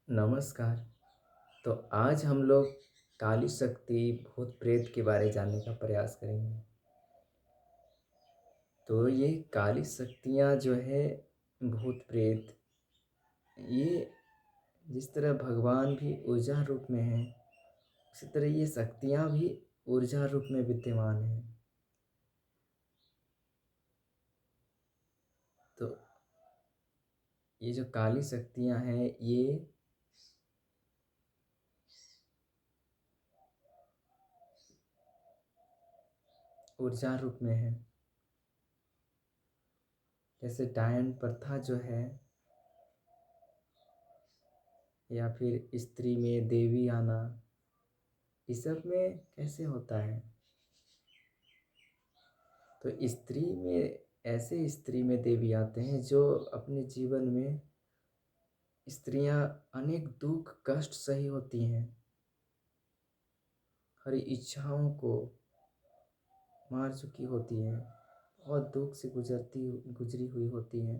नमस्कार। तो आज हम लोग काली शक्ति, भूत प्रेत के बारे जानने का प्रयास करेंगे। तो ये काली शक्तियाँ जो है, भूत प्रेत, ये जिस तरह भगवान भी ऊर्जा रूप में हैं, उसी तरह ये शक्तियाँ भी ऊर्जा रूप में विद्यमान हैं। तो ये जो काली शक्तियाँ हैं, ये ऊर्जा रूप में हैं। जैसे डायन प्रथा जो है, या फिर स्त्री में देवी आना, इस सब में कैसे होता है? तो स्त्री में ऐसे स्त्री में देवी आते हैं जो अपने जीवन में स्त्रियां अनेक दुख कष्ट सही होती हैं, हर इच्छाओं को मार चुकी होती हैं, बहुत दुख से गुजरी हुई होती हैं।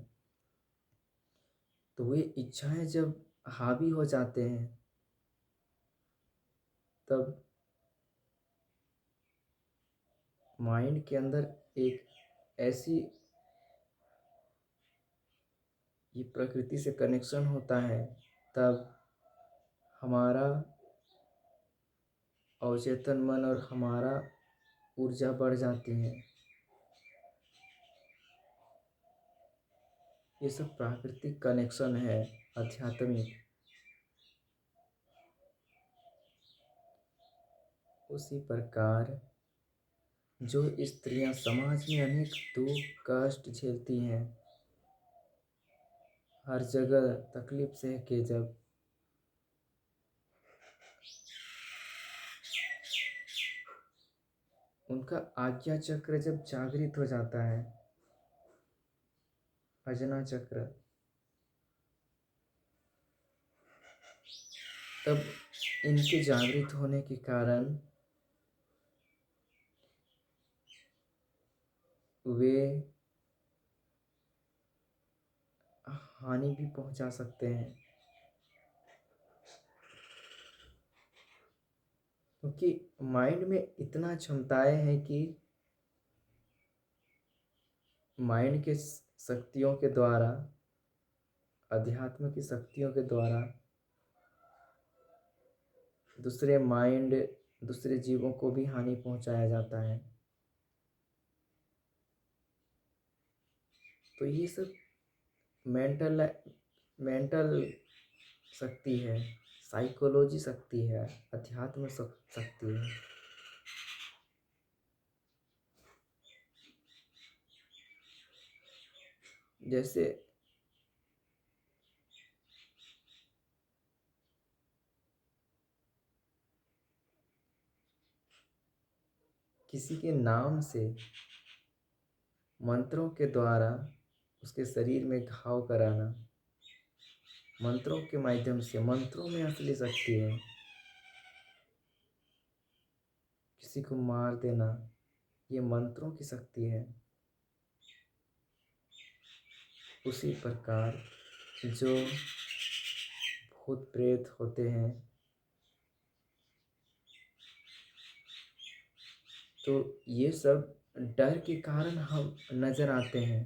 तो वे इच्छाएं जब हावी हो जाते हैं, तब माइंड के अंदर एक ऐसी ये प्रकृति से कनेक्शन होता है, तब हमारा अवचेतन मन और हमारा ऊर्जा बढ़ जाती है। ये सब प्राकृतिक कनेक्शन है, आध्यात्मिक। उसी प्रकार जो स्त्रियां समाज में अनेक दुख कष्ट झेलती हैं, हर जगह तकलीफ सह के जब उनका आज्ञा चक्र जब जागृत हो जाता है, अजना चक्र, तब इनके जागृत होने के कारण वे हानि भी पहुंचा सकते हैं। क्योंकि माइंड में इतना क्षमताएं हैं कि माइंड के शक्तियों के द्वारा, अध्यात्म की शक्तियों के द्वारा दूसरे जीवों को भी हानि पहुंचाया जाता है। तो ये सब मेंटल मेंटल शक्ति है, साइकोलॉजी शक्ति है, अध्यात्म शक्ति है। जैसे किसी के नाम से मंत्रों के द्वारा उसके शरीर में घाव कराना, मंत्रों के माध्यम से, मंत्रों में असली शक्ति है। किसी को मार देना, ये मंत्रों की शक्ति है। उसी प्रकार जो भूत प्रेत होते हैं, तो ये सब डर के कारण हम नजर आते हैं।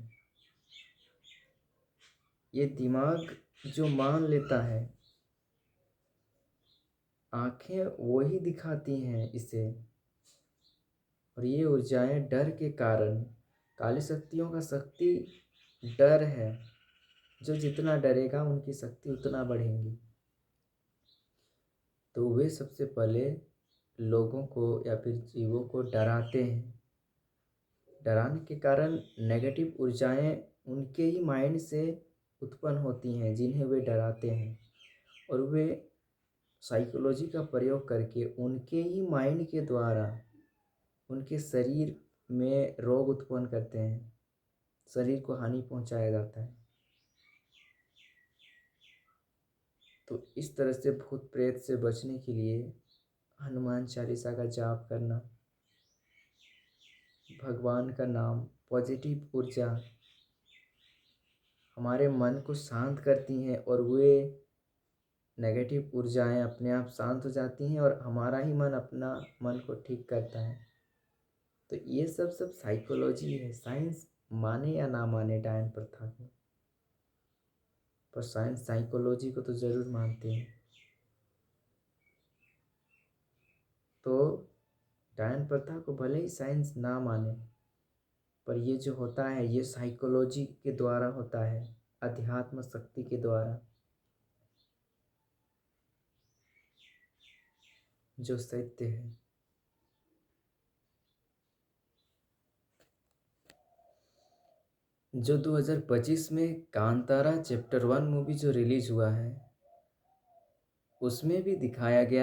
ये दिमाग जो मान लेता है, आंखें वही दिखाती हैं इसे, और ये ऊर्जाएं डर के कारण, काली शक्तियों का शक्ति डर है। जो जितना डरेगा उनकी शक्ति उतना बढ़ेगी। तो वे सबसे पहले लोगों को या फिर जीवों को डराते हैं। डराने के कारण नेगेटिव ऊर्जाएं उनके ही माइंड से उत्पन्न होती हैं जिन्हें वे डराते हैं, और वे साइकोलॉजी का प्रयोग करके उनके ही माइंड के द्वारा उनके शरीर में रोग उत्पन्न करते हैं, शरीर को हानि पहुंचाया जाता है। तो इस तरह से भूत प्रेत से बचने के लिए हनुमान चालीसा का जाप करना, भगवान का नाम, पॉजिटिव ऊर्जा हमारे मन को शांत करती हैं, और वे नेगेटिव ऊर्जाएं अपने आप शांत हो जाती हैं और हमारा ही मन अपना मन को ठीक करता है। तो ये सब साइकोलॉजी है। साइंस माने या ना माने डायन प्रथा को, पर साइंस साइकोलॉजी को तो ज़रूर मानते हैं। तो डायन प्रथा को भले ही साइंस ना माने, पर ये जो होता है ये साइकोलॉजी के द्वारा होता है, अध्यात्म शक्ति के द्वारा, जो सत्य है। जो 2025 में कांतारा चैप्टर 1 मूवी जो रिलीज हुआ है, उसमें भी दिखाया गया